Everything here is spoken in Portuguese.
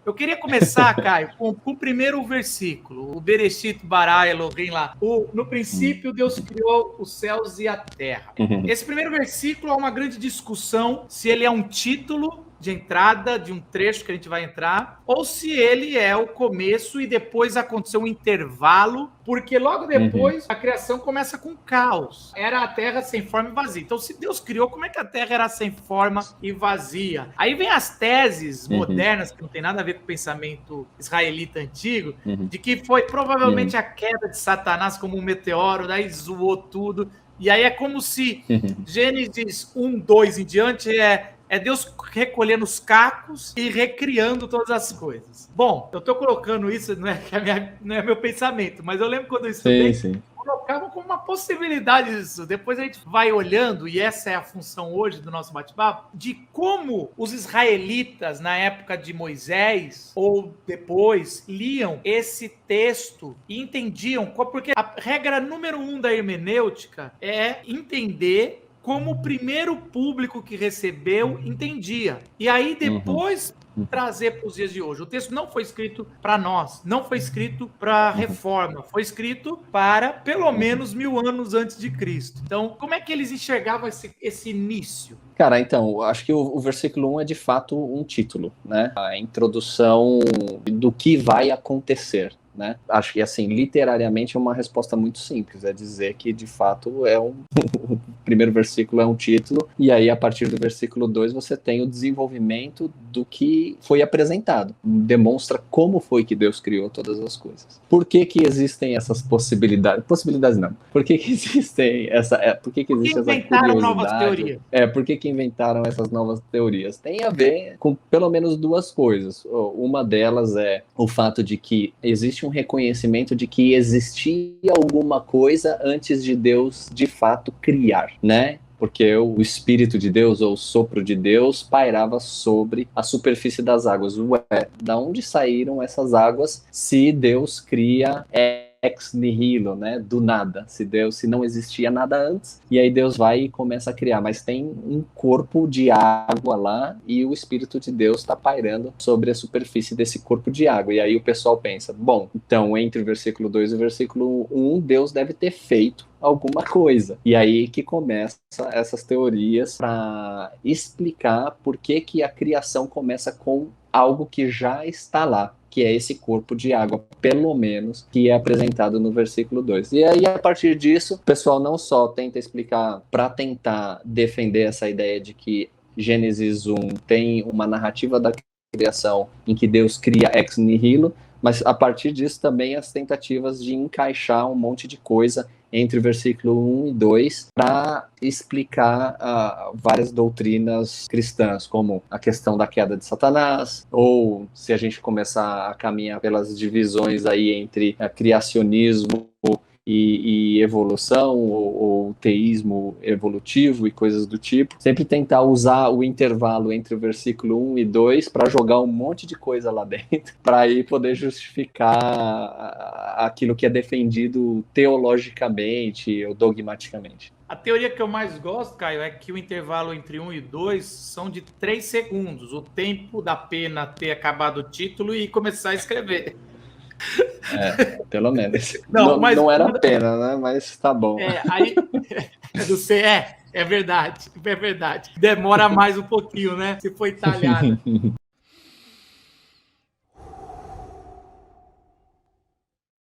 Eu queria começar, Caio, com o primeiro versículo, o Bereshit bara Elohim lá. No princípio, Deus criou os céus e a terra. Esse primeiro versículo é uma grande discussão se ele é um título de entrada de um trecho que a gente vai entrar, ou se ele é o começo e depois aconteceu um intervalo, porque logo depois a criação começa com caos. Era a terra sem forma e vazia. Então, se Deus criou, como é que a terra era sem forma e vazia? Aí vem as teses modernas, que não tem nada a ver com o pensamento israelita antigo, de que foi provavelmente a queda de Satanás como um meteoro, daí zoou tudo. E aí é como se Gênesis 1, 2 em diante é Deus recolhendo os cacos e recriando todas as coisas. Bom, eu estou colocando isso, não é meu pensamento, mas eu lembro quando eu estudei, colocavam como uma possibilidade disso. Depois a gente vai olhando, e essa é a função hoje do nosso bate-papo, de como os israelitas, na época de Moisés, ou depois, liam esse texto e entendiam, porque a regra número 1 da hermenêutica é entender como o primeiro público que recebeu entendia. E aí depois trazer para os dias de hoje. O texto não foi escrito para nós, não foi escrito para a reforma, foi escrito para pelo menos 1000 anos antes de Cristo. Então, como é que eles enxergavam esse início? Cara, então, acho que o versículo 1 é de fato um título, né? A introdução do que vai acontecer. Né? Acho que, assim, literariamente é uma resposta muito simples, é dizer que, de fato, o primeiro versículo é um título, e aí, a partir do versículo 2, você tem o desenvolvimento do que foi apresentado. Demonstra como foi que Deus criou todas as coisas. Por que existem essas possibilidades? Possibilidades não. Por que existem por que existe essa curiosidade? Novas teorias? Por que inventaram essas novas teorias? Tem a ver com, pelo menos, duas coisas. Uma delas é o fato de que existe um reconhecimento de que existia alguma coisa antes de Deus, de fato, criar, né? Porque o Espírito de Deus, ou o sopro de Deus, pairava sobre a superfície das águas. Ué, da onde saíram essas águas se Deus cria ex nihilo, né, do nada, se não existia nada antes, e aí Deus vai e começa a criar, mas tem um corpo de água lá, e o Espírito de Deus está pairando sobre a superfície desse corpo de água, e aí o pessoal pensa, bom, então entre o versículo 2 e o versículo 1, Deus deve ter feito alguma coisa, e aí que começa essas teorias para explicar por que a criação começa com algo que já está lá, que é esse corpo de água, pelo menos, que é apresentado no versículo 2. E aí, a partir disso, o pessoal não só tenta explicar, para tentar defender essa ideia de que Gênesis 1 tem uma narrativa da criação em que Deus cria ex nihilo, mas a partir disso também as tentativas de encaixar um monte de coisa entre o versículo 1 e 2 para explicar várias doutrinas cristãs, como a questão da queda de Satanás, ou se a gente começar a caminhar pelas divisões aí entre criacionismo e evolução, ou teísmo evolutivo e coisas do tipo, sempre tentar usar o intervalo entre o versículo 1 e 2 para jogar um monte de coisa lá dentro, para aí poder justificar aquilo que é defendido teologicamente ou dogmaticamente. A teoria que eu mais gosto, Caio, é que o intervalo entre 1 e 2 são de 3 segundos, o tempo da pena ter acabado o título e começar a escrever. Pelo menos. Não era pena, né? Mas tá bom. Aí, é verdade. Demora mais um pouquinho, né? Se for italiano.